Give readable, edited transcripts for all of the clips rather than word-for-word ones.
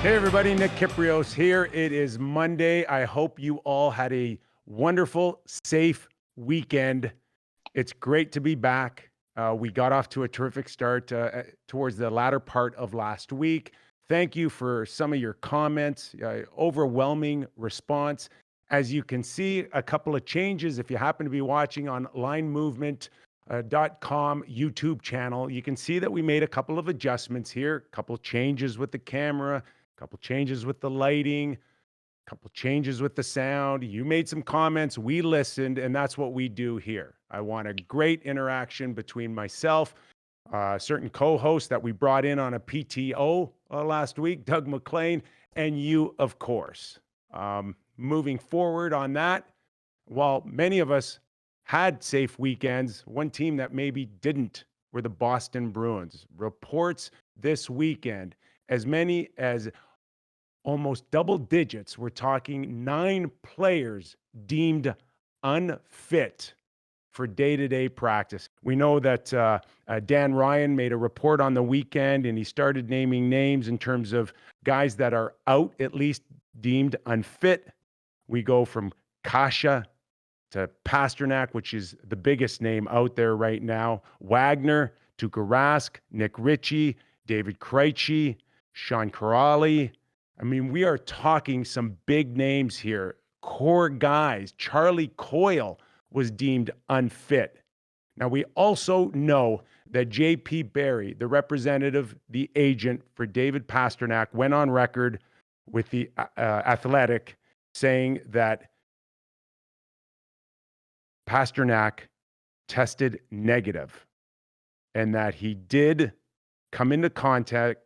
Hey everybody, Nick Kiprios here. It is Monday. I hope you all had a wonderful, safe weekend. It's great to be back. We got off to a terrific start towards the latter part of last week. Thank you for some of your comments, overwhelming response. As you can see, a couple of changes. If you happen to be watching on linemovement.com YouTube channel, you can see that we made a couple of adjustments here, a couple of changes with the camera, couple changes with the lighting, couple changes with the sound. You made some comments, we listened, and that's what we do here. I want a great interaction between myself, certain co-host that we brought in on a PTO last week, Doug McLean, and you, of course. Moving forward on that, while many of us had safe weekends, one team that maybe didn't were the Boston Bruins. Reports this weekend, as many as almost double digits. We're talking 9 players deemed unfit for day-to-day practice. We know that Dan Ryan made a report on the weekend, and he started naming names in terms of guys that are out, at least deemed unfit. We go from Kasha to Pasternak, which is the biggest name out there right now, Wagner, Tuukka Rask, Nick Ritchie, David Krejci, Sean Kuraly. I mean, we are talking some big names here. Core guys. Charlie Coyle was deemed unfit. Now, we also know that J.P. Barry, the representative, the agent for David Pasternak, went on record with the Athletic saying that Pasternak tested negative and that he did come into contact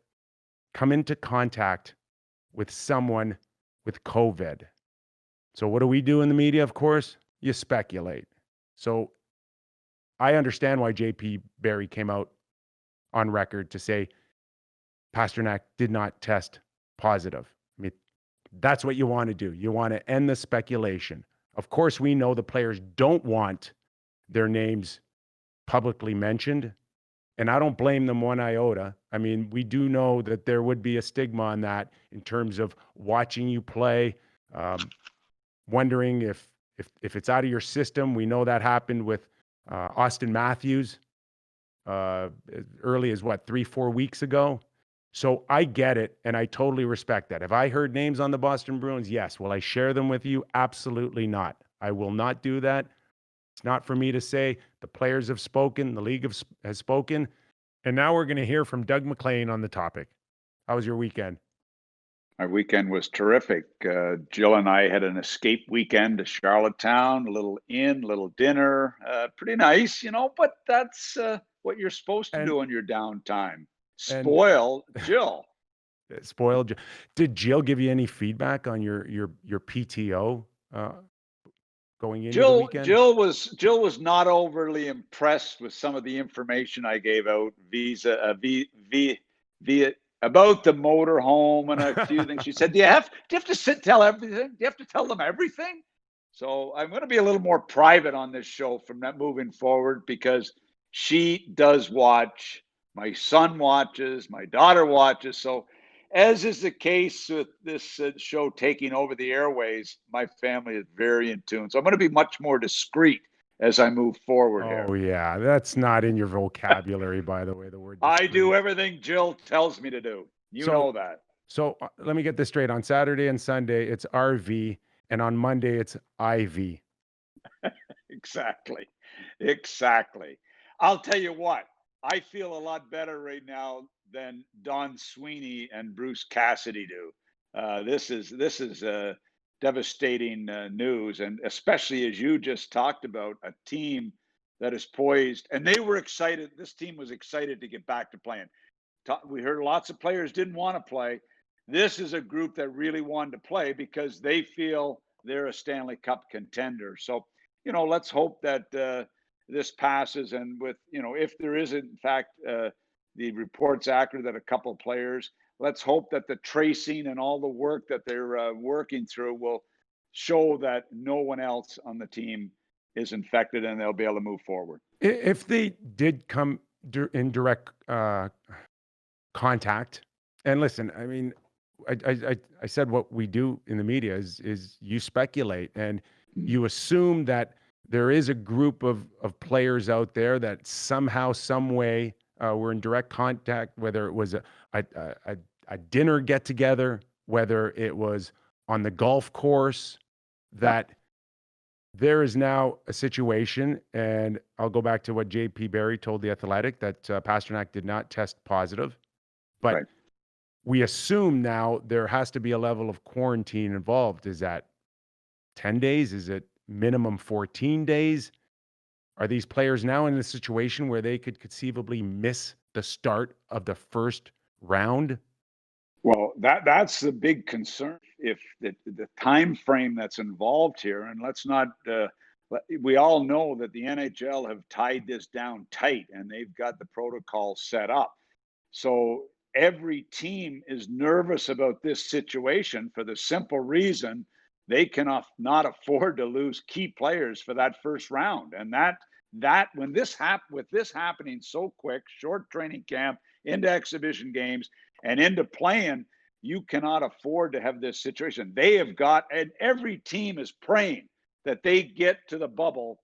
with someone with COVID. So what do we do in the media? Of course, you speculate. So I understand why J.P. Barry came out on record to say Pasternak did not test positive. I mean, that's what you want to do. You want to end the speculation. Of course, we know the players don't want their names publicly mentioned, and I don't blame them one iota. I mean, we do know that there would be a stigma on that in terms of watching you play, wondering if it's out of your system. We know that happened with Austin Matthews as early as 3-4 weeks ago. So I get it, and I totally respect that. Have I heard names on the Boston Bruins? Yes. Will I share them with you? Absolutely not. I will not do that. It's not for me to say. The players have spoken. The league has spoken. And now we're going to hear from Doug McLean on the topic. How was your weekend? My weekend was terrific. Jill and I had an escape weekend to Charlottetown, a little inn, little dinner. Pretty nice, but that's what you're supposed to do on your downtime. Spoil Jill. Spoiled. Did Jill give you any feedback on your PTO going into the weekend? Jill was not overly impressed with some of the information I gave out via about the motorhome and a few things. She said, do you have to tell everything? Do you have to tell them everything? So I'm going to be a little more private on this show from that moving forward, because she does watch. My son watches. My daughter watches. So as is the case with this show taking over the airways, my family is very in tune. So I'm going to be much more discreet as I move forward here. Oh, yeah. That's not in your vocabulary, by the way, the word discreet. I do everything Jill tells me to do. You know that. So let me get this straight. On Saturday and Sunday, it's RV, and on Monday, it's IV. Exactly. I'll tell you what. I feel a lot better right now than Don Sweeney and Bruce Cassidy do. This is devastating news, and especially as you just talked about, a team that is poised, and they were excited. This team was excited to get back to playing. We heard lots of players didn't want to play. This is a group that really wanted to play because they feel they're a Stanley Cup contender. So, let's hope that this passes, and with, if there is in fact the report's accurate that a couple of players, let's hope that the tracing and all the work that they're working through will show that no one else on the team is infected, and they'll be able to move forward. If they did come in direct contact, and listen, I mean, I said what we do in the media is you speculate and Mm. you assume that there is a group of players out there that somehow, some way, were in direct contact, whether it was a, a, a, a dinner get together, whether it was on the golf course, Yeah, that there is now a situation, and I'll go back to what JP Barry told The Athletic, that Pasternak did not test positive, but right. we assume now there has to be a level of quarantine involved. Is that 10 days? Is it minimum 14 days? Are these players now in a situation where they could conceivably miss the start of the first round? Well, that's the big concern. If the time frame that's involved here, and let's not. We all know that the NHL have tied this down tight, and they've got the protocol set up. So every team is nervous about this situation for the simple reason they cannot not afford to lose key players for that first round. And that when with this happening so quick, short training camp into exhibition games and into playing, you cannot afford to have this situation. They have got, and every team is praying that they get to the bubble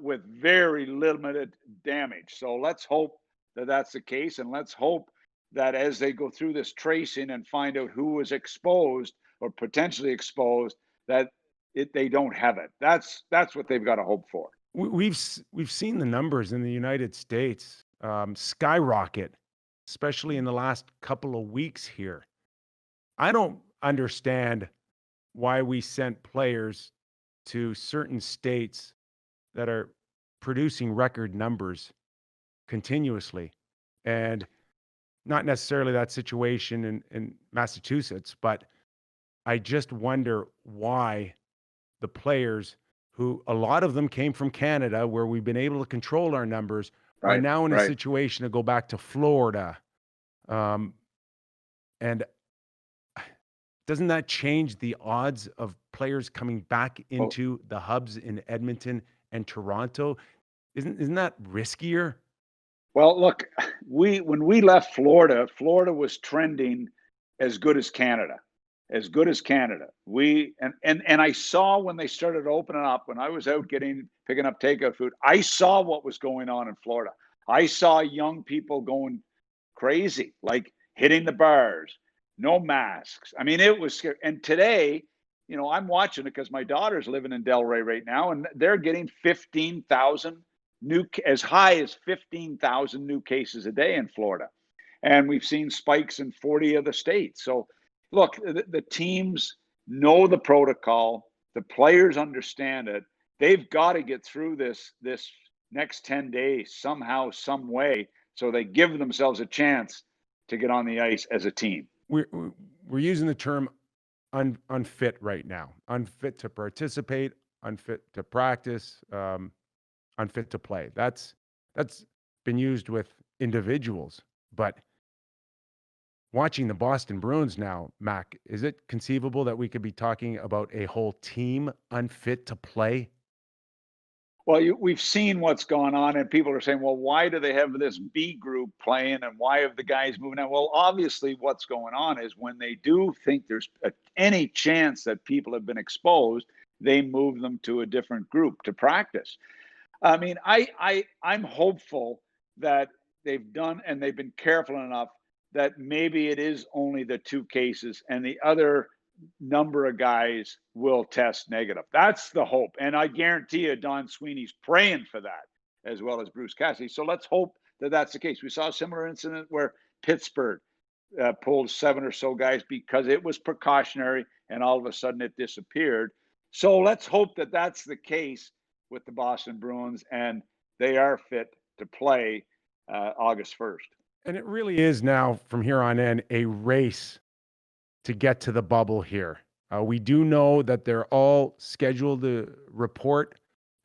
with very limited damage. So let's hope that that's the case, and let's hope that as they go through this tracing and find out who was exposed or potentially exposed, that they don't have it. That's what they've got to hope for. We've seen the numbers in the United States skyrocket, especially in the last couple of weeks here. I don't understand why we sent players to certain states that are producing record numbers continuously, and not necessarily that situation in Massachusetts, but I just wonder why the players, who a lot of them came from Canada, where we've been able to control our numbers, are Right, now in a right. situation to go back to Florida. Um, and doesn't that change the odds of players coming back Well, into the hubs in Edmonton and Toronto? Isn't that riskier? well, look, we when we left Florida, Florida was trending as good as Canada, as good as Canada. We and I saw when they started opening up, when I was out picking up takeout food, I saw what was going on in Florida. I saw young people going crazy, like hitting the bars, no masks. I mean, it was scary. And today, I'm watching it because my daughter's living in Delray right now, and they're getting 15,000 as high as 15,000 new cases a day in Florida. And we've seen spikes in 40 of the states. So, look, the teams know the protocol, the players understand it. They've got to get through this next 10 days somehow, some way, so they give themselves a chance to get on the ice as a team. We're using the term unfit right now, unfit to participate, unfit to practice, unfit to play. That's been used with individuals, but watching the Boston Bruins now, Mac, is it conceivable that we could be talking about a whole team unfit to play? Well, we've seen what's gone on, and people are saying, well, why do they have this B group playing and why have the guys moving out? Well, obviously, what's going on is when they do think there's any chance that people have been exposed, they move them to a different group to practice. I mean, I'm hopeful that they've done and they've been careful enough that maybe it is only the two cases and the other number of guys will test negative. That's the hope. And I guarantee you, Don Sweeney's praying for that as well as Bruce Cassidy. So let's hope that that's the case. We saw a similar incident where Pittsburgh pulled seven or so guys because it was precautionary and all of a sudden it disappeared. So let's hope that that's the case with the Boston Bruins and they are fit to play August 1st. And it really is now, from here on in, a race to get to the bubble here. We do know that they're all scheduled to report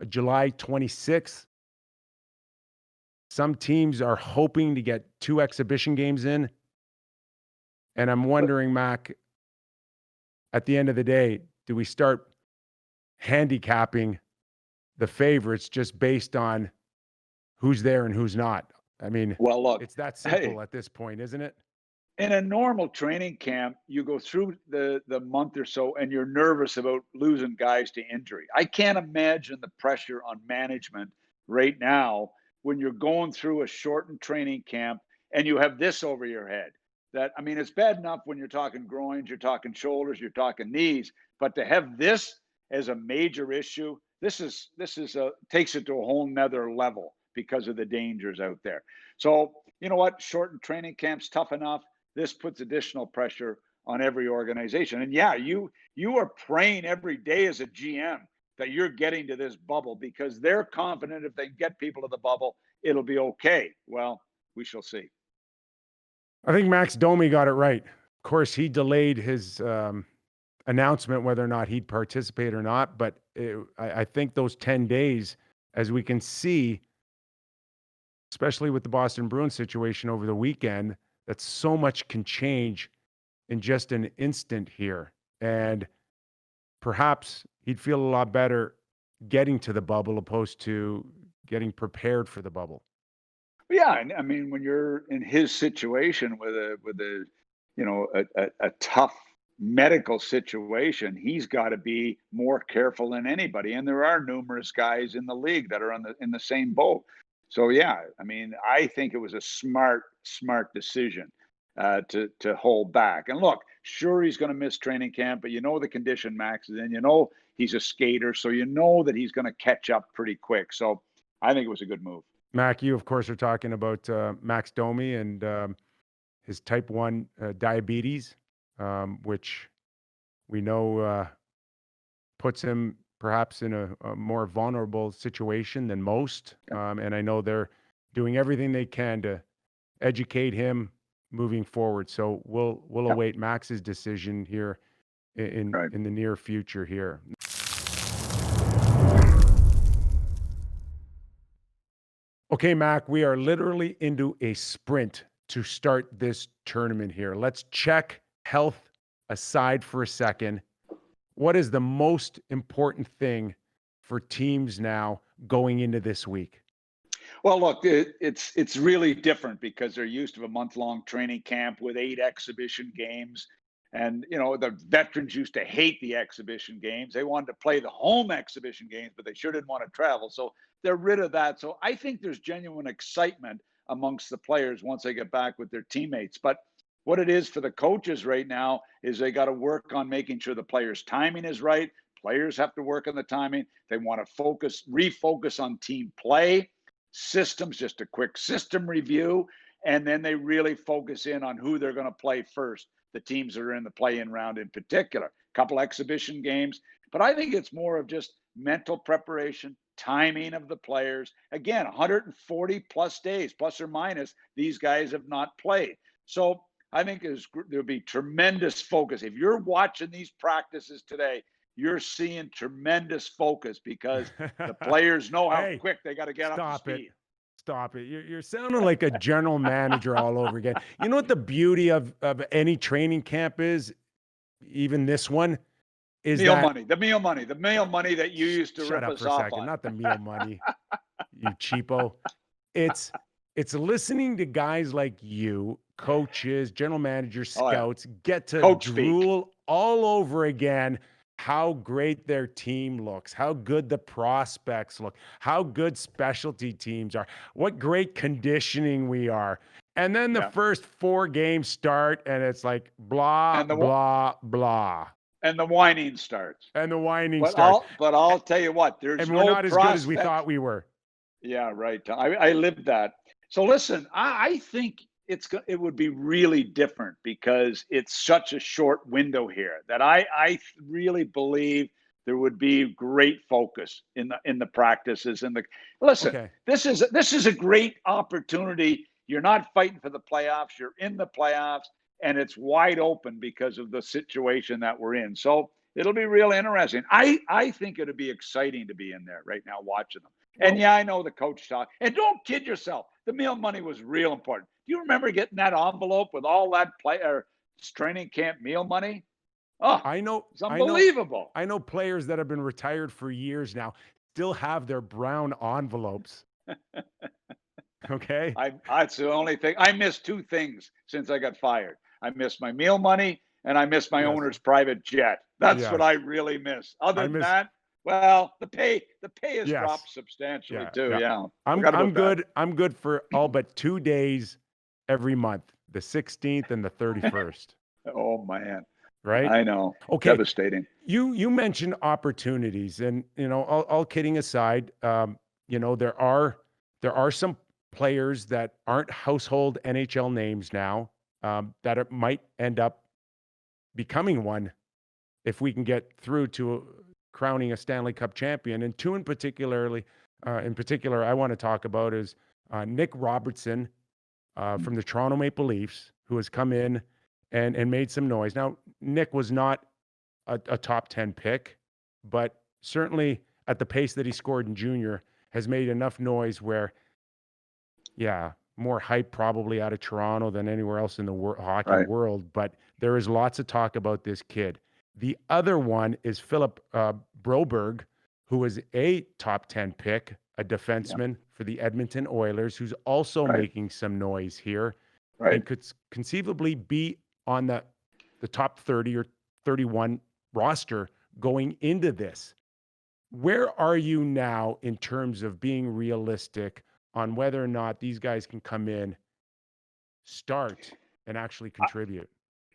July 26th. Some teams are hoping to get 2 exhibition games in. And I'm But wondering, Mac, at the end of the day, do we start handicapping the favorites just based on who's there and who's not? I mean, well, look, it's that hey, simple at this point, isn't it? In a normal training camp, you go through the month or so and you're nervous about losing guys to injury. I can't imagine the pressure on management right now when you're going through a shortened training camp and you have this over your head. That I mean, it's bad enough when you're talking groins, you're talking shoulders, you're talking knees, but to have this as a major issue, this is a takes it to a whole nother level because of the dangers out there. So you know what? Shortened training camps tough enough. This puts additional pressure on every organization. And yeah, you are praying every day as a GM that you're getting to this bubble because they're confident if they get people to the bubble, it'll be okay. Well, we shall see. I think Max Domi got it right. Of course, he delayed his announcement whether or not he'd participate or not. But I think those 10 days, as we can see, especially with the Boston Bruins situation over the weekend, that so much can change in just an instant here. And perhaps he'd feel a lot better getting to the bubble opposed to getting prepared for the bubble. Yeah, and I mean, when you're in his situation with a a tough medical situation, he's got to be more careful than anybody. And there are numerous guys in the league that are on the same boat. So yeah, I mean, I think it was a smart decision to hold back. And look, sure he's going to miss training camp, but you know the condition Max is in. You know he's a skater, so you know that he's going to catch up pretty quick. So I think it was a good move. Mac, you, of course, are talking about Max Domi and his type 1 diabetes, which we know puts him perhaps in a more vulnerable situation than most. And I know they're doing everything they can to educate him moving forward. So we'll Yeah, await Max's decision here right. in the near future here. Okay, Mac, we are literally into a sprint to start this tournament here. Let's check health aside for a second. What is the most important thing for teams now going into this week? Well, look, it's really different because they're used to a month-long training camp with 8 exhibition games, and the veterans used to hate the exhibition games. They wanted to play the home exhibition games, but they sure didn't want to travel. So they're rid of that. So I think there's genuine excitement amongst the players once they get back with their teammates. But what it is for the coaches right now is they got to work on making sure the players' timing is right. Players have to work on the timing. They want to refocus on team play systems, just a quick system review, and then they really focus in on who they're going to play first. The teams that are in the play-in round in particular, a couple exhibition games, but I think it's more of just mental preparation, timing of the players. Again, 140 plus days, plus or minus, these guys have not played. So I think there'll be tremendous focus. If you're watching these practices today, you're seeing tremendous focus because the players know how Hey, quick they got to get up to stop it. speed. Stop it. You're sounding like a general manager all over again. You know what the beauty of any training camp is, even this one, is Meal that money, the meal money that you used to shut rip up for us a off second, on. not the meal money, you cheapo. It's it's listening to guys like you, coaches, general managers, Oh yeah, scouts, get to coach speak. drool all over again how great their team looks, how good the prospects look, how good specialty teams are, what great conditioning we are. And then the Yeah, first 4 games start and it's like blah, and blah, blah. the whining starts. And the whining But starts. I'll tell you what, there's And we're no not as good as we prospect. thought we were. Yeah, right. I lived that. So listen, I think it would be really different because it's such a short window here that I really believe there would be great focus in the practices and the listen. Okay. This is a great opportunity. You're not fighting for the playoffs. You're in the playoffs, and it's wide open because of the situation that we're in. So it'll be real interesting. I think it'll be exciting to be in there right now watching them. And Well, yeah, I know the coach talk. And don't kid yourself. The meal money was real important. Do you remember getting that envelope with all that player training camp meal money? Oh, I know, it's I know, unbelievable. I know players that have been retired for years now still have their brown envelopes. Okay. That's the only thing. I missed 2 things since I got fired. I miss my meal money, and I miss my Yes. owner's private jet. That's what Yes. I really miss. Other I than miss. that, well, the pay has Yes. dropped substantially Yeah. too. Yeah. Yeah, I'm forgot about that. good. I'm good for all but 2 days every month, the 16th and the 31st. Oh man, Right? I know, Okay. devastating. You mentioned opportunities, and all kidding aside, there are some players that aren't household NHL names now, might end up becoming one if we can get through to crowning a Stanley Cup champion. And two in particular, I want to talk about is Nick Robertson from the Toronto Maple Leafs, who has come in and made some noise. Now, Nick was not a top 10 pick, but certainly at the pace that he scored in junior has made enough noise where, yeah, more hype probably out of Toronto than anywhere else in the hockey Right. world. But there is lots of talk about this kid. The other one is Philip Broberg, who is a top 10 pick, a defenseman for the Edmonton Oilers, who's also Right. making some noise here Right. and could conceivably be on the top 30 or 31 roster going into this. Where are you now in terms of being realistic on whether or not these guys can come in, start, and actually contribute?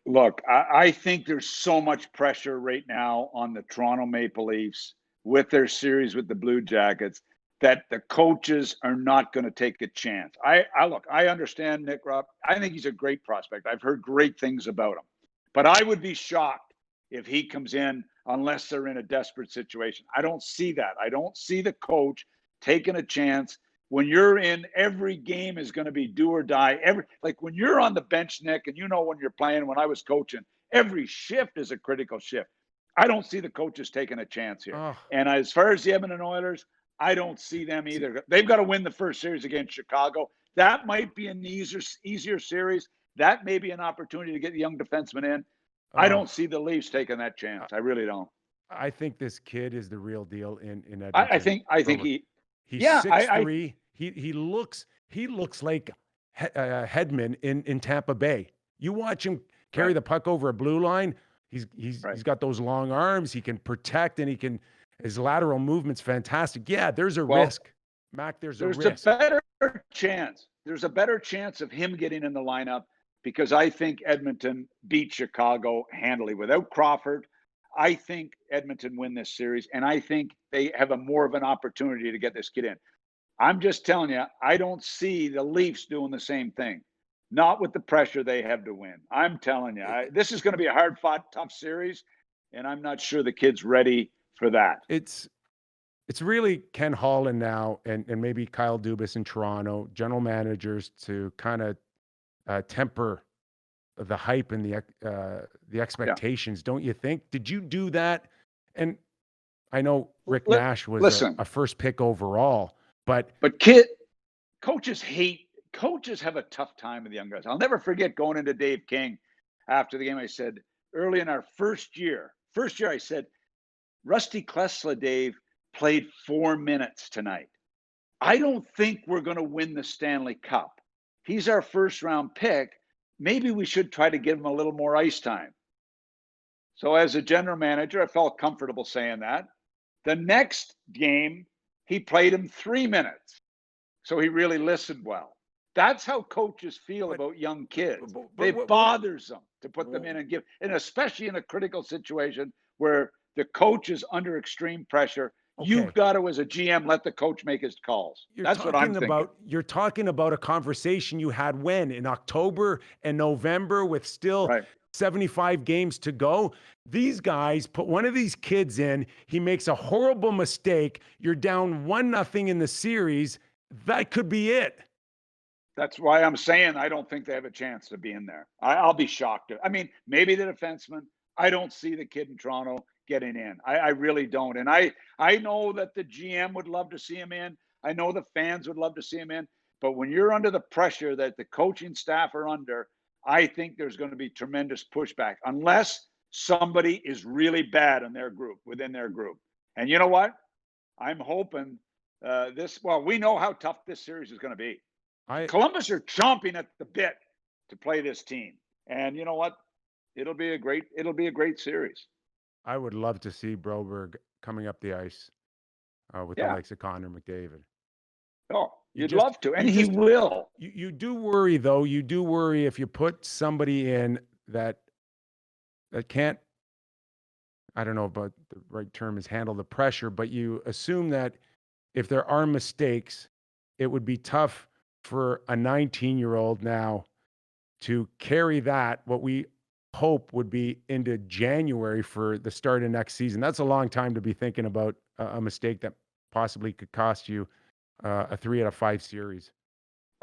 Look, I think there's so much pressure right now on the Toronto Maple Leafs with their series with the Blue Jackets that the coaches are not going to take a chance. I understand Nick Robb. I think he's a great prospect. I've heard great things about him. But I would be shocked if he comes in unless they're in a desperate situation. I don't see that. I don't see the coach taking a chance when you're in. Every game is going to be do or die. Like when you're on the bench, Nick, and when you're playing, when I was coaching, every shift is a critical shift. I don't see the coaches taking a chance here. Oh. And as far as the Edmonton Oilers, I don't see them either. They've got to win the first series against Chicago. That might be an easier series. That may be an opportunity to get the young defenseman in. I don't see the Leafs taking that chance. I really don't. I think this kid is the real deal in Edmonton. I think he's yeah, 6'3". He looks like Hedman in Tampa Bay. You watch him carry the puck over a blue line. He's got those long arms. He can protect, and his lateral movement's fantastic. Yeah, there's a risk, Mac. There's a risk. There's a better chance. There's a better chance of him getting in the lineup because I think Edmonton beat Chicago handily without Crawford. I think Edmonton win this series, and I think they have a more of an opportunity to get this kid in. I'm just telling you, I don't see the Leafs doing the same thing. Not with the pressure they have to win. I'm telling you, this is going to be a hard-fought, tough series, and I'm not sure the kid's ready for that. It's really Ken Holland now and maybe Kyle Dubas in Toronto, general managers, to kind of temper the hype and the expectations, don't you think? Did you do that? And I know Rick Nash was a first pick overall, but coaches have a tough time with young guys. I'll never forget going into Dave King after the game. I said early in our first year, I said, Rusty Klesla, Dave, played 4 minutes tonight. I don't think we're going to win the Stanley Cup. He's our first round pick. Maybe we should try to give him a little more ice time. So as a general manager, I felt comfortable saying that. The next game, he played him 3 minutes. So he really listened well. That's how coaches feel about young kids. It bothers them to put them in and especially in a critical situation where the coach is under extreme pressure. Okay. You've got to, as a GM, let the coach make his calls. That's what I'm thinking. You're talking about a conversation you had in October and November with still 75 games to go. These guys put one of these kids in. He makes a horrible mistake. You're down 1-0 in the series. That could be it. That's why I'm saying I don't think they have a chance to be in there. I'll be shocked. I mean, maybe the defenseman. I don't see the kid in Toronto getting in. I really don't. And I know that the GM would love to see him in. I know the fans would love to see him in. But when you're under the pressure that the coaching staff are under, I think there's going to be tremendous pushback unless somebody is really bad within their group. And you know what? I'm hoping we know how tough this series is going to be. Columbus are chomping at the bit to play this team. And you know what? It'll be a great series. I would love to see Broberg coming up the ice with the Yeah. likes of Connor McDavid. Oh, You you'd just, love to, and you he just, will. you do worry though. You do worry if you put somebody in that can't. I don't know about the right term is handle the pressure, but you assume that if there are mistakes, it would be tough for a 19-year-old now to carry that, what we hope would be into January for the start of next season. That's a long time to be thinking about a mistake that possibly could cost you a 3 out of 5 series.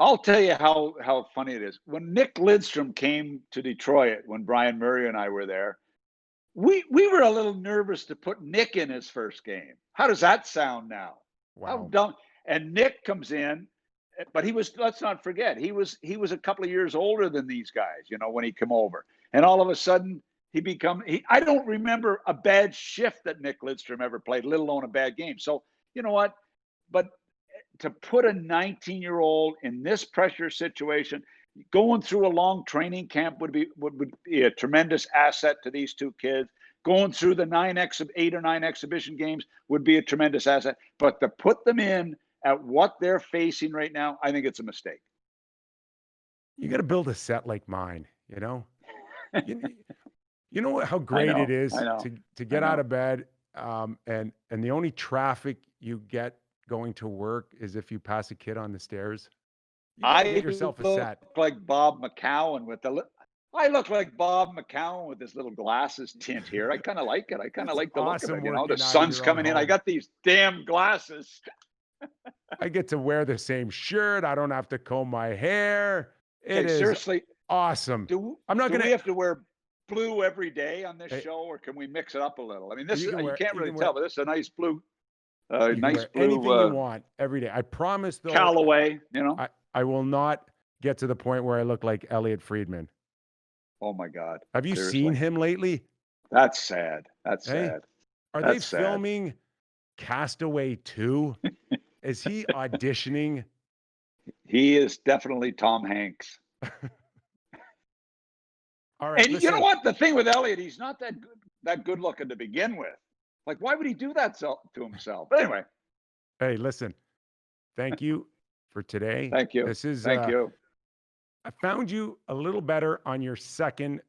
I'll tell you how funny it is. When Nick Lidstrom came to Detroit, when Brian Murray and I were there, we were a little nervous to put Nick in his first game. How does that sound now? How Wow. dumb. And Nick comes in, but he was, let's not forget, he was a couple of years older than these guys, when he came over. And all of a sudden I don't remember a bad shift that Nick Lidstrom ever played, let alone a bad game. So, you know what? But to put a 19-year-old in this pressure situation, going through a long training camp would be a tremendous asset to these two kids. Going through the 8 or 9 exhibition games would be a tremendous asset. But to put them in at what they're facing right now, I think it's a mistake. You got to build a set like mine, you know? You, you know how I great it know, I is know, to I get out know. of bed, and the only traffic you get going to work is if you pass a kid on the stairs. You got to get I yourself a look set. like Bob McCown with I look like Bob McCown with this little glasses tint here. I kind of like it. I kind of It's like the look of awesome it. The working out of sun's your own coming in. I home. got these damn glasses. I get to wear the same shirt. I don't have to comb my hair. It Okay, is seriously, awesome. do I'm not do we gonna. have to wear blue every day on this Hey, show, or can we mix it up a little? I mean, this you is can you wear. can't You really can wear. tell, but this is a You can nice wear blue anything you want every day. I promise, though. Callaway. I will not get to the point where I look like Elliot Friedman. Oh my God, Have you seen seriously, him lately? that's sad. That's Hey, sad. are they That's sad. filming Castaway 2? Is he auditioning? He is definitely Tom Hanks. All right, And you know listen. what? The thing with Elliot, he's not that good looking to begin with. Like, why would he do that to himself? But anyway, Hey, listen. Thank you for today. thank you. This is Thank you. I found you a little better on your second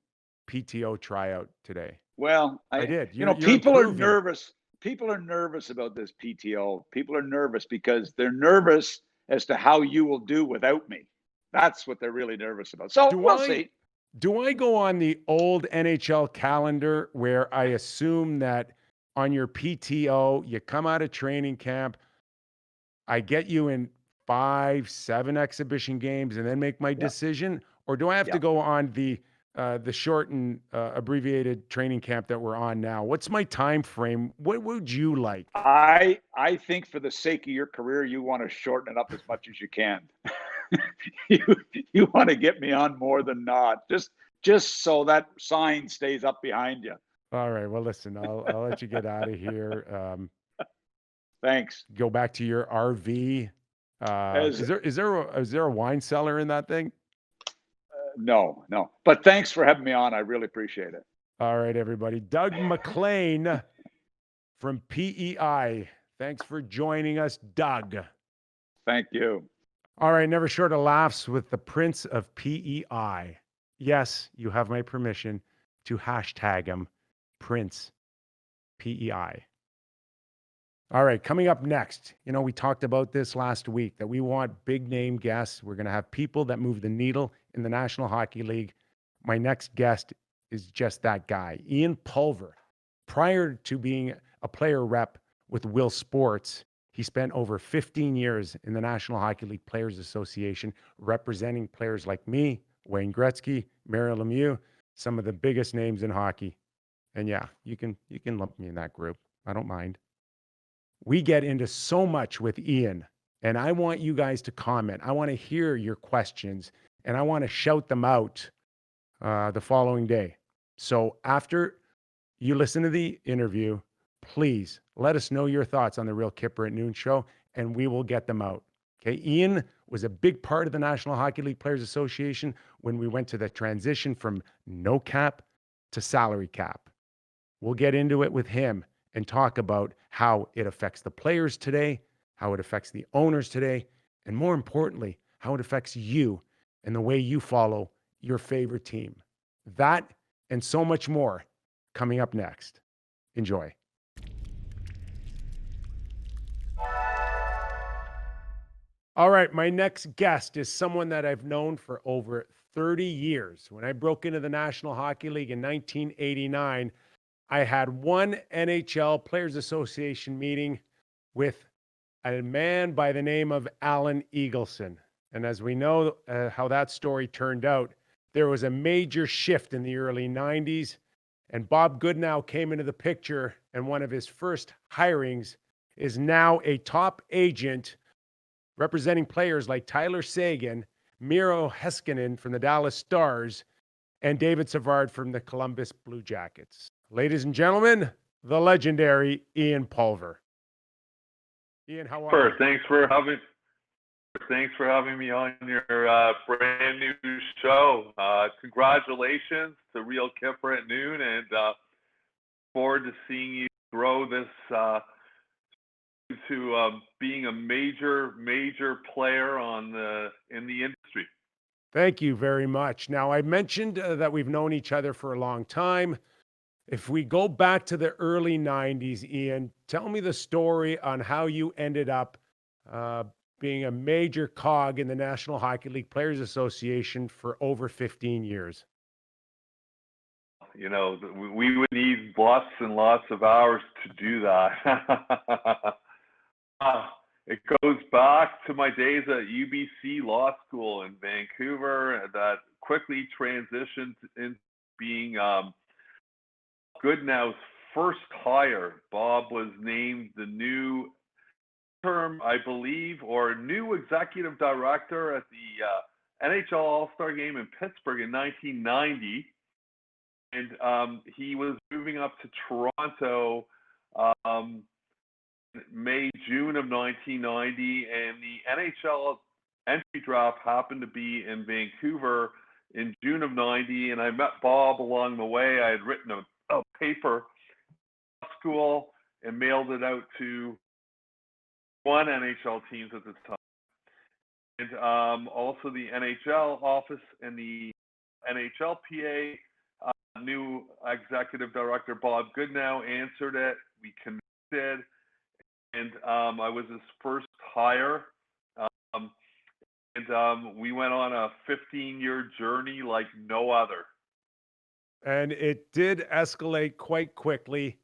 PTO tryout today. Well, I did. You're people are improving. nervous. People are nervous about this PTO. People are nervous because they're nervous as to how you will do without me. That's what they're really nervous about. So Do we'll I see. do I go on the old NHL calendar where I assume that on your PTO you come out of training camp, I get you in 5, 7 exhibition games and then make my Yeah, decision? Or do I have yeah. to go on the shortened, abbreviated training camp that we're on now? What's my time frame? What would you like? I think for the sake of your career, you want to shorten it up as much as you can. you you want to get me on more than not, just so that sign stays up behind you. All right. Well, listen, I'll let you get out of here. Thanks. Go back to your RV. As Is there a wine cellar in that thing? No, but thanks for having me on. I really appreciate it. All right, everybody. Doug McLean from PEI. Thanks for joining us, Doug. Thank you. All right, never short of laughs with the Prince of PEI. Yes, you have my permission to hashtag him Prince PEI. All right, coming up next, we talked about this last week that we want big name guests. We're going to have people that move the needle in the National Hockey League. My next guest is just that guy, Ian Pulver. Prior to being a player rep with Will Sports, he spent over 15 years in the National Hockey League Players Association, representing players like me, Wayne Gretzky, Mario Lemieux, some of the biggest names in hockey. And yeah, you can lump me in that group. I don't mind. We get into so much with Ian, and I want you guys to comment. I want to hear your questions, and I want to shout them out the following day. So after you listen to the interview, please let us know your thoughts on the Real Kyper at Noon show, and we will get them out. Okay. Ian was a big part of the National Hockey League Players Association when we went to the transition from no cap to salary cap. We'll get into it with him and talk about how it affects the players today, how it affects the owners today, and more importantly, how it affects you and the way you follow your favorite team. That and so much more coming up next. Enjoy. All right, my next guest is someone that I've known for over 30 years. When I broke into the National Hockey League in 1989, I had one NHL Players Association meeting with a man by the name of Alan Eagleson. And as we know how that story turned out, there was a major shift in the early 90s, and Bob Goodnow came into the picture, and one of his first hirings is now a top agent representing players like Tyler Seguin, Miro Heiskanen from the Dallas Stars, and David Savard from the Columbus Blue Jackets. Ladies and gentlemen, the legendary Ian Pulver. Ian, how are you? Thanks for having me on your brand new show. Congratulations to Real Kyper at noon, and forward to seeing you grow this to being a major player in the industry. Thank you very much. Now, I mentioned that we've known each other for a long time. If we go back to the early 90s, Ian, tell me the story on how you ended up being a major cog in the National Hockey League Players Association for over 15 years. You know, we would need lots and lots of hours to do that. It goes back to my days at UBC Law School in Vancouver that quickly transitioned into being Goodnow's first hire. Bob was named the new term, I believe, or new executive director at the NHL All-Star Game in Pittsburgh in 1990. And he was moving up to Toronto May, June of 1990, and the NHL entry draft happened to be in Vancouver in June of 90, and I met Bob along the way. I had written a paper at school and mailed it out to one NHL teams at the time, and also the NHL office and the NHLPA. New executive director Bob Goodnow answered it. We connected. And I was his first hire, and we went on a 15-year journey like no other. And it did escalate quite quickly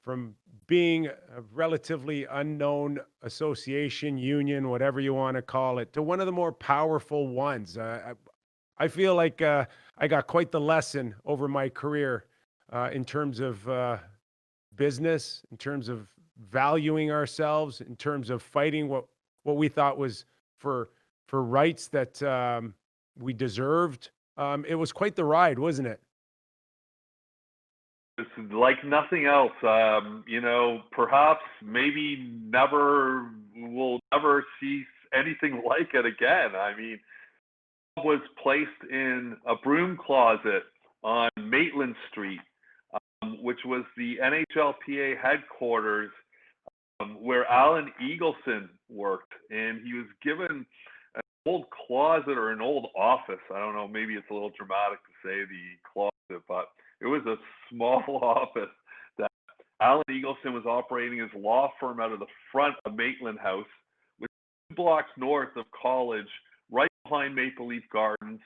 from being a relatively unknown association, union, whatever you want to call it, to one of the more powerful ones. I feel like I got quite the lesson over my career in terms of business, in terms of valuing ourselves, in terms of fighting what we thought was for rights that we deserved. It was quite the ride, wasn't it? It's like nothing else. You know, perhaps maybe we'll never see anything like it again. I mean, I was placed in a broom closet on Maitland Street, which was the NHLPA headquarters, where Alan Eagleson worked, and he was given an old closet or an old office. I don't know, maybe it's a little dramatic to say the closet, but it was a small office that Alan Eagleson was operating his law firm out of the front of Maitland House, which is 2 blocks north of College, right behind Maple Leaf Gardens.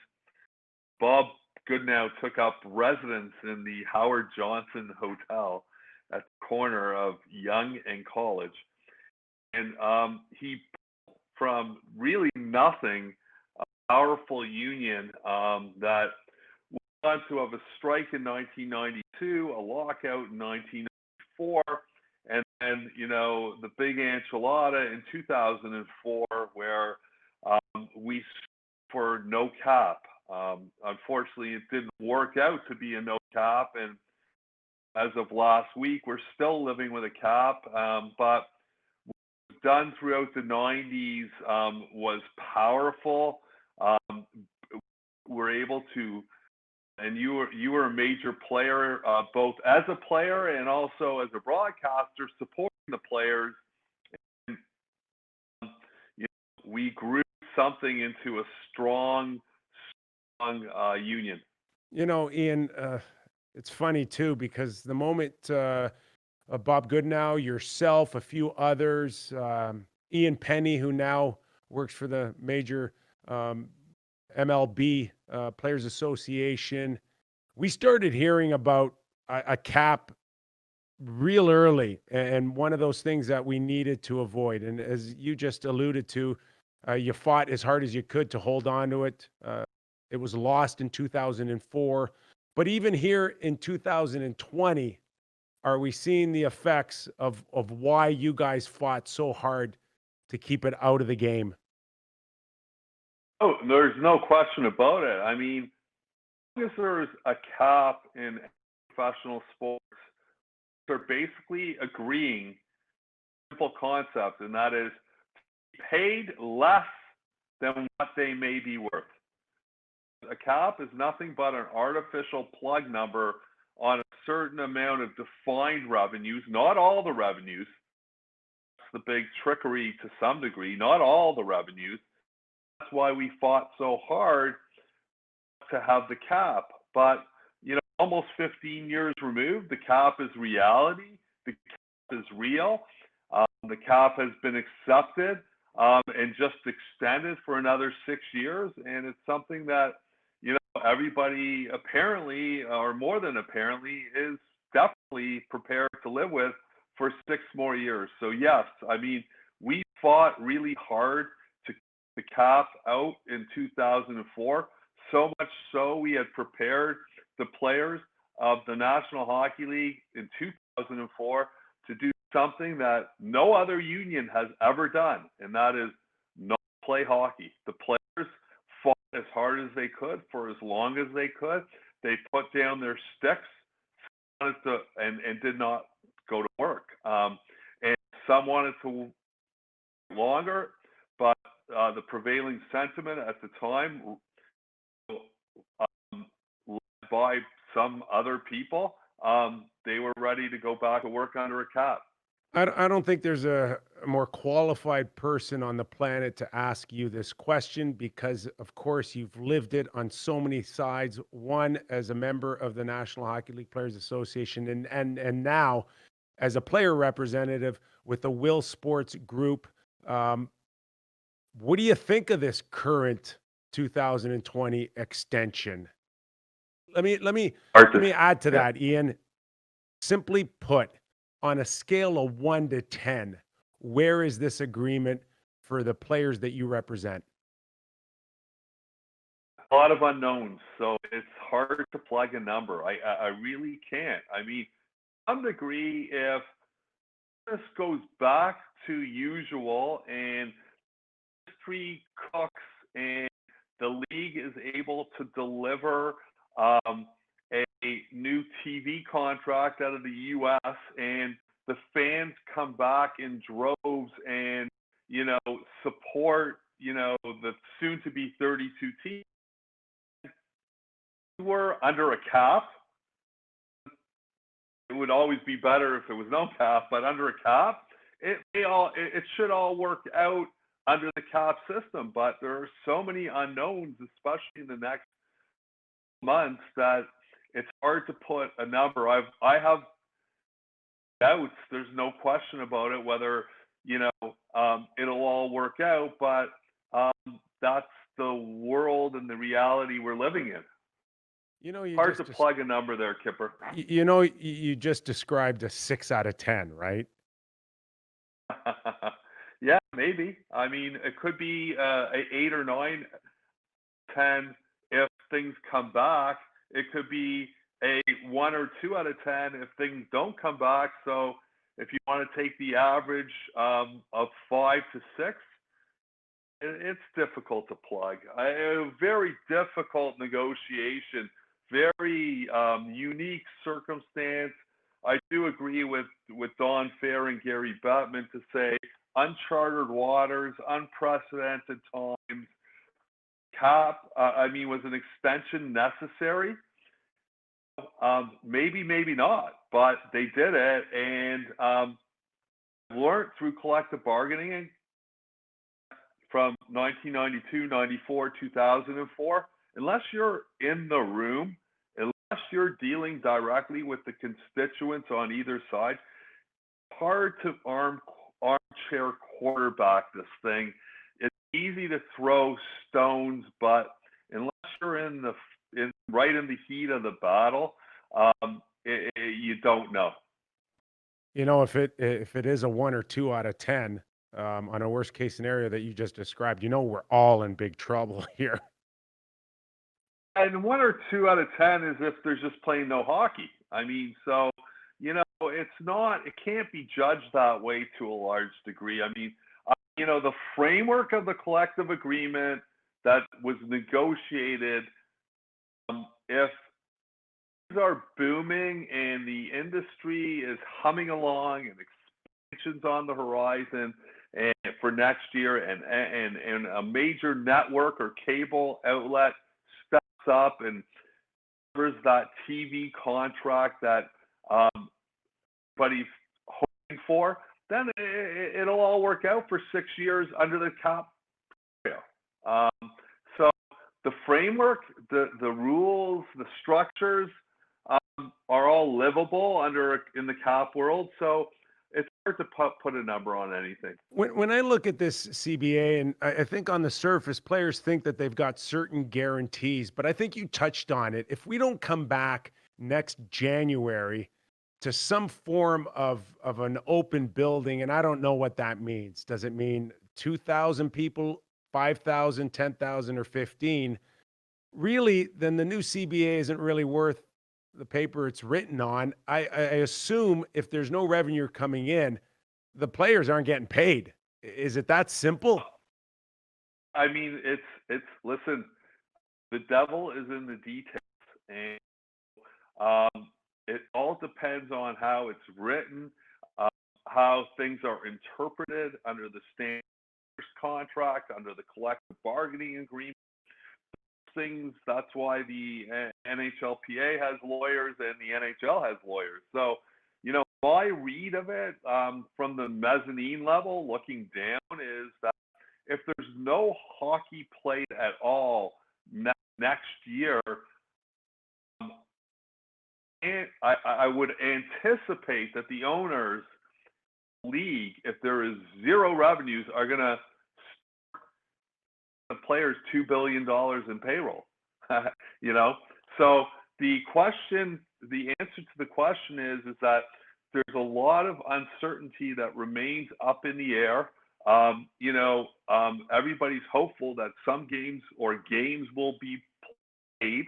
Bob Goodnow took up residence in the Howard Johnson Hotel at the corner of Yonge and College. And he, from really nothing, a powerful union that went on to have a strike in 1992, a lockout in 1994, and then, you know, the big enchilada in 2004, where we for no cap. Unfortunately, it didn't work out to be a no cap, and as of last week, we're still living with a cap. But what was done throughout the 90s was powerful. were able to, and you were a major player, both as a player and also as a broadcaster, supporting the players. And, we grew something into a strong union. Ian, it's funny too, because the moment Bob Goodnow, yourself, a few others, Ian Penny, who now works for the major MLB Players Association, we started hearing about a cap real early, and one of those things that we needed to avoid. And as you just alluded to, you fought as hard as you could to hold on to it. It was lost in 2004. But even here in 2020, are we seeing the effects of why you guys fought so hard to keep it out of the game? Oh, there's no question about it. I mean, as there's a cap in professional sports, they're basically agreeing simple concept, and that is paid less than what they may be worth. A cap is nothing but an artificial plug number on a certain amount of defined revenues, not all the revenues. That's the big trickery to some degree, not all the revenues. That's why we fought so hard to have the cap. But, almost 15 years removed, the cap is reality. The cap is real. The cap has been accepted and just extended for another 6 years. And it's something that, everybody apparently, or more than apparently, is definitely prepared to live with for 6 more years. So yes, I mean, we fought really hard to keep the cap out in 2004, so much so we had prepared the players of the National Hockey League in 2004 to do something that no other union has ever done, and that is not play hockey. The players fought as hard as they could for as long as they could. They put down their sticks and did not go to work. And some wanted to longer, but the prevailing sentiment at the time, led by some other people, they were ready to go back to work under a cap. I don't think there's a more qualified person on the planet to ask you this question, because, of course, you've lived it on so many sides. One, as a member of the National Hockey League Players Association, and now as a player representative with the Will Sports Group. What do you think of this current 2020 extension? Let me add to that, Ian. Simply put, on a scale of 1 to 10, where is this agreement for the players that you represent? A lot of unknowns, so it's hard to plug a number. I really can't. I mean, to some degree, if this goes back to usual and history cooks and the league is able to deliver a new TV contract out of the U.S. and the fans come back in droves and, support, the soon-to-be 32 teams. We're under a cap. It would always be better if there was no cap, but under a cap, it should all work out under the cap system. But there are so many unknowns, especially in the next months, that it's hard to put a number. I have doubts. There's no question about it whether it'll all work out. But that's the world and the reality we're living in. Hard to plug a number there, Kyper. You just described a 6 out of 10, right? Yeah, maybe. I mean, it could be a 8 or 9, 10 if things come back. It could be a 1 or 2 out of 10 if things don't come back. So if you want to take the average of 5 to 6, it's difficult to plug. A very difficult negotiation, very unique circumstance. I do agree with Don Fair and Gary Bettman to say uncharted waters, unprecedented times. cap, was an extension necessary? Maybe, maybe not, but they did it, and learned through collective bargaining from 1992, 94, 2004, unless you're in the room, unless you're dealing directly with the constituents on either side, it's hard to armchair quarterback this thing. It's easy to throw stones, but unless you're right in the heat of the battle, you don't know. If it is a 1 or 2 out of 10 on a worst case scenario that you just described, we're all in big trouble here. And 1 or 2 out of 10 is if there's just plain no hockey. So it can't be judged that way to a large degree. The framework of the collective agreement that was negotiated, if things are booming and the industry is humming along and expansions on the horizon and for next year, and a major network or cable outlet steps up and covers that TV contract that everybody's hoping for, then it'll all work out for 6 years under the cap. So the framework, the rules, the structures are all livable in the cap world. So it's hard to put a number on anything. When I look at this CBA, and I think on the surface, players think that they've got certain guarantees, but I think you touched on it. If we don't come back next January to some form of an open building, and I don't know what that means. Does it mean 2,000 people, 5,000, 10,000, or 15? Really, then the new CBA isn't really worth the paper it's written on. I assume if there's no revenue coming in, the players aren't getting paid. Is it that simple? It's listen, the devil is in the details, and it all depends on how it's written, how things are interpreted under the standards contract, under the collective bargaining agreement. Things, that's why the NHLPA has lawyers and the NHL has lawyers. So, my read of it from the mezzanine level looking down is that if there's no hockey played at all next year, and I would anticipate that the owners, league, if there is zero revenues, are going to the players $2 billion in payroll. So the answer to the question is that there's a lot of uncertainty that remains up in the air. Everybody's hopeful that some games will be played.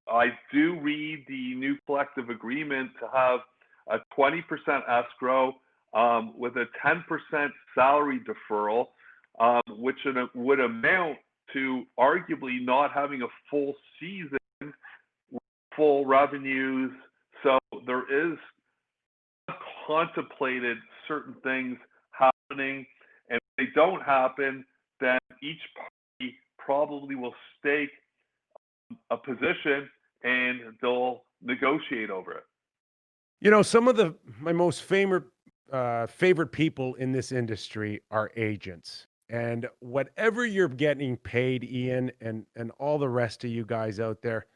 I do read the new collective agreement to have a 20% escrow with a 10% salary deferral, which would amount to arguably not having a full season with full revenues. So there is contemplated certain things happening, and if they don't happen, then each party probably will stake a position and they'll negotiate over it. Some of my most favorite people in this industry are agents. And whatever you're getting paid, Ian, and all the rest of you guys out there,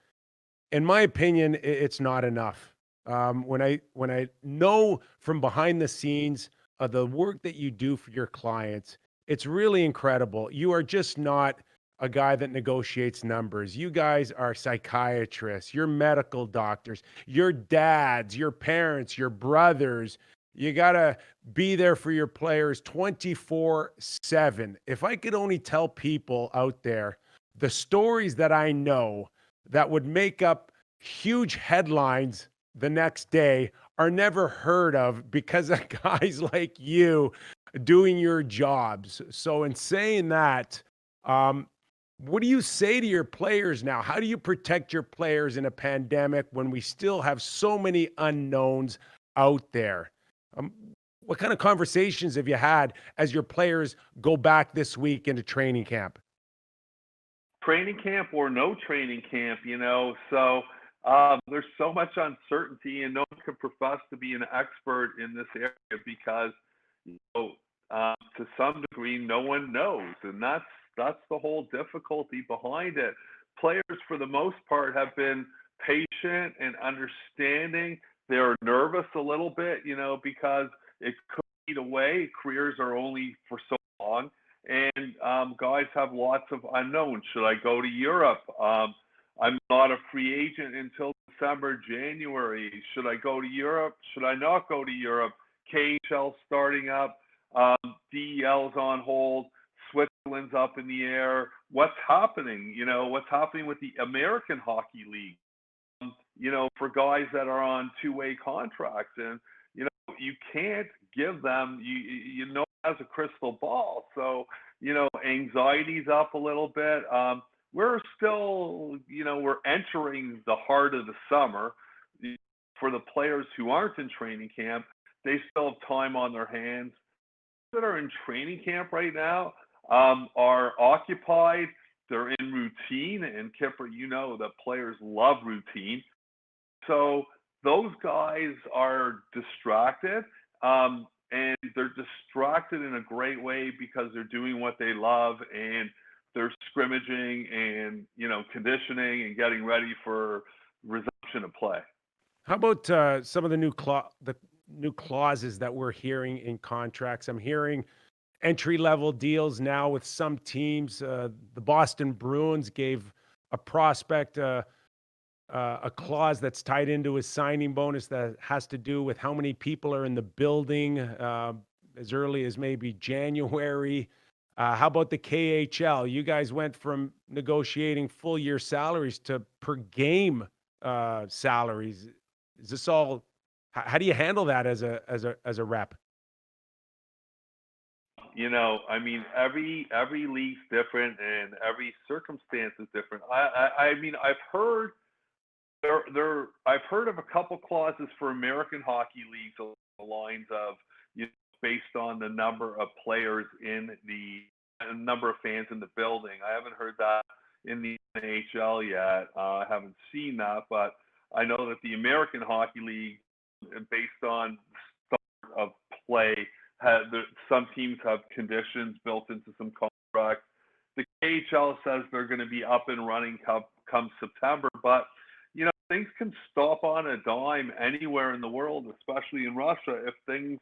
in my opinion, it's not enough. When I know from behind the scenes of the work that you do for your clients, it's really incredible. You are just not a guy that negotiates numbers. You guys are psychiatrists, you're medical doctors, your dads, your parents, your brothers. You got to be there for your players 24/7. If I could only tell people out there the stories that I know that would make up huge headlines the next day are never heard of because of guys like you doing your jobs. So in saying that, what do you say to your players now? How do you protect your players in a pandemic when we still have so many unknowns out there? What kind of conversations have you had as your players go back this week into training camp? training camp or no training camp, so there's so much uncertainty, and no one can profess to be an expert in this area because, to some degree, no one knows, and that's the whole difficulty behind it. Players, for the most part, have been patient and understanding. They're nervous a little bit, because it could eat away. Careers are only for so long, and guys have lots of unknowns. Should I go to Europe? I'm not a free agent until December, January. Should I go to Europe? Should I not go to Europe? KHL starting up. DEL's on hold. Switzerland's up in the air. What's happening? What's happening with the American Hockey League? For guys that are on two-way contracts, and you can't give them. Has a crystal ball, so anxiety's up a little bit. We're still, we're entering the heart of the summer. For the players who aren't in training camp, they still have time on their hands. That are in training camp right now are occupied. They're in routine, and Kyper, that players love routine. So those guys are distracted, and they're distracted in a great way because they're doing what they love, and they're scrimmaging and conditioning and getting ready for resumption of play. How about some of the new clauses that we're hearing in contracts? I'm hearing entry-level deals now with some teams. The Boston Bruins gave a prospect a clause that's tied into his signing bonus that has to do with how many people are in the building as early as maybe January. How about the KHL? You guys went from negotiating full year salaries to per game salaries. Is this all? How do you handle that as a rep? Every league's different and every circumstance is different. I've heard I've heard of a couple clauses for American Hockey Leagues along the lines of, based on the number of players in the number of fans in the building. I haven't heard that in the NHL yet. I haven't seen that, but I know that the American Hockey League, based on start of play, some teams have conditions built into some contracts. The KHL says they're going to be up and running come September, but things can stop on a dime anywhere in the world, especially in Russia, if things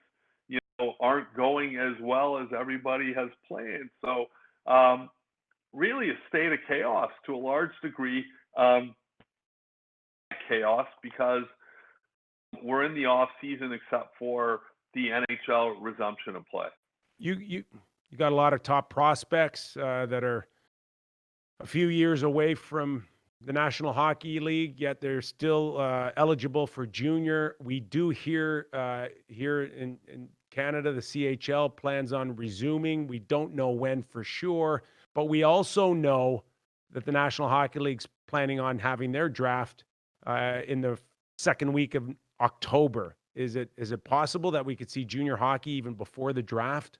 aren't going as well as everybody has planned. So really a state of chaos to a large degree. Chaos because we're in the off season except for the NHL resumption of play. You got a lot of top prospects that are a few years away from the National Hockey League, yet they're still eligible for junior. We do hear here in Canada, the CHL plans on resuming. We don't know when for sure, but we also know that the National Hockey League's planning on having their draft in the second week of October. Is it possible that we could see junior hockey even before the draft?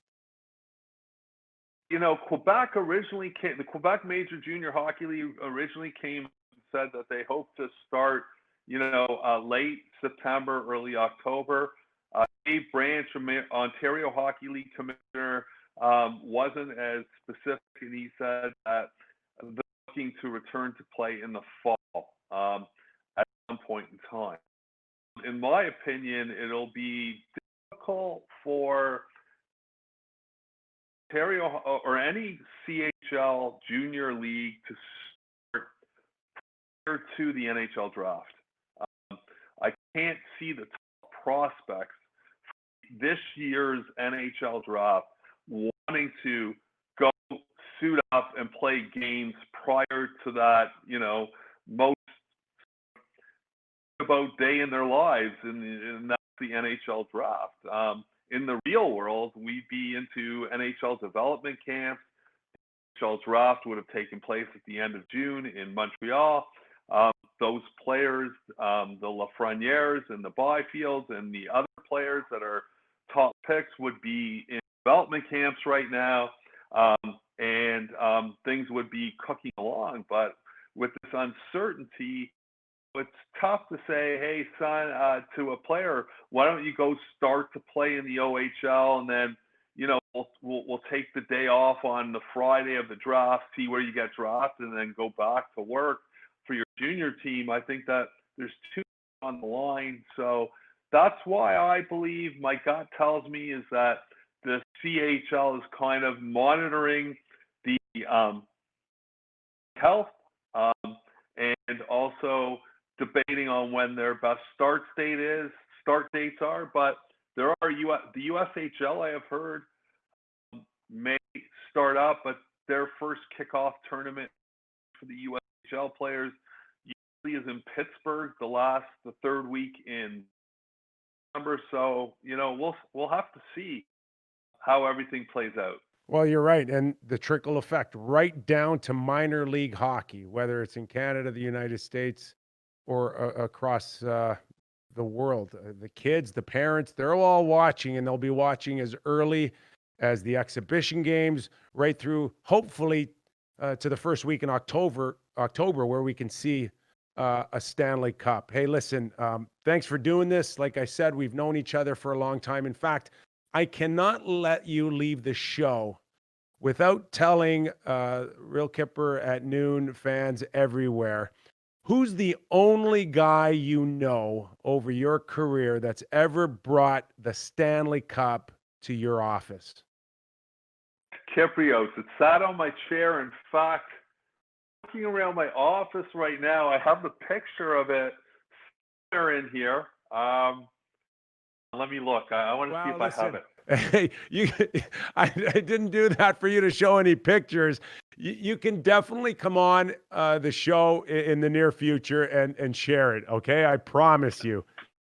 Quebec originally came, the Quebec Major Junior Hockey League originally came and said that they hope to start, late September, early October. Dave Branch, Ontario Hockey League Commissioner, wasn't as specific, and he said that they're looking to return to play in the fall at some point in time. In my opinion, it'll be difficult for Ontario or any CHL junior league to start prior to the NHL draft. I can't see the top prospects for this year's NHL draft wanting to go suit up and play games prior to that, most about day in their lives, and that's the NHL draft. In the real world, we'd be into NHL development camps. NHL draft would have taken place at the end of June in Montreal. Those players, the Lafrenières and the Byfields and the other players that are top picks would be in development camps right now. and things would be cooking along. But with this uncertainty, it's tough to say, hey, son, to a player, why don't you go start to play in the OHL, and then, we'll take the day off on the Friday of the draft, see where you get drafted, and then go back to work for your junior team. I think that there's too much on the line. So that's why I believe, my gut tells me, is that the CHL is kind of monitoring the health and also debating on when their best start dates are. But there are the USHL, I have heard, may start up, but their first kickoff tournament for the USHL players usually is in Pittsburgh, the third week in December. So, we'll have to see how everything plays out. Well, you're right. And the trickle effect right down to minor league hockey, whether it's in Canada, the United States, or across the world. The kids, the parents, they're all watching, and they'll be watching as early as the exhibition games right through, hopefully, to the first week in October, where we can see a Stanley Cup. Hey, listen, thanks for doing this. Like I said, we've known each other for a long time. In fact, I cannot let you leave the show without telling Real Kyper at Noon fans everywhere, who's the only guy you know over your career that's ever brought the Stanley Cup to your office? Kyprios. It sat on my chair. In fact, looking around my office right now, I have the picture of it somewhere in here. Let me look. I want to see if I have it. Hey, I didn't do that for you to show any pictures. You can definitely come on the show in the near future and share it. Okay, I promise you.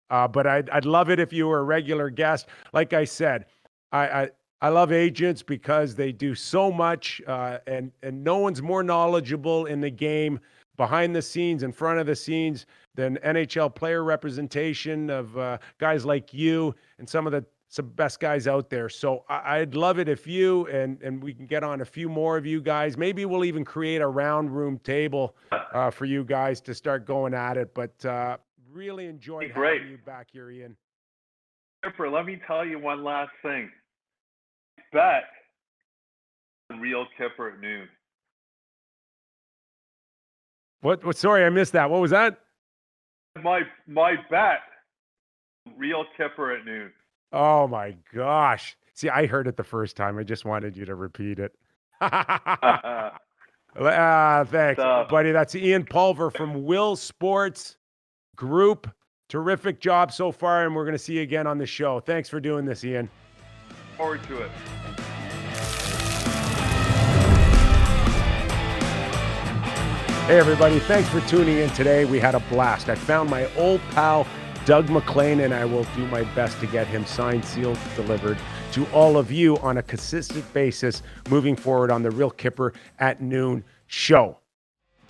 But I'd love it if you were a regular guest. Like I said, I love agents because they do so much, and no one's more knowledgeable in the game, behind the scenes, in front of the scenes, than NHL player representation of guys like you and some best guys out there. So I'd love it if you and we can get on a few more of you guys. Maybe we'll even create a round room table for you guys to start going at it. But really enjoyed having you back here, Ian. Kyper, let me tell you one last thing. Bet Real Kyper at Noon. What? Sorry, I missed that. What was that? My bet, Real Kyper at Noon. Oh my gosh! See, I heard it the first time. I just wanted you to repeat it. Thanks, buddy. That's Ian Pulver from Will Sports Group. Terrific job so far, and we're going to see you again on the show. Thanks for doing this, Ian. Forward to it. Hey, everybody. Thanks for tuning in today. We had a blast. I found my old pal, Doug McLean, and I will do my best to get him signed, sealed, delivered to all of you on a consistent basis moving forward on the Real Kyper at Noon show.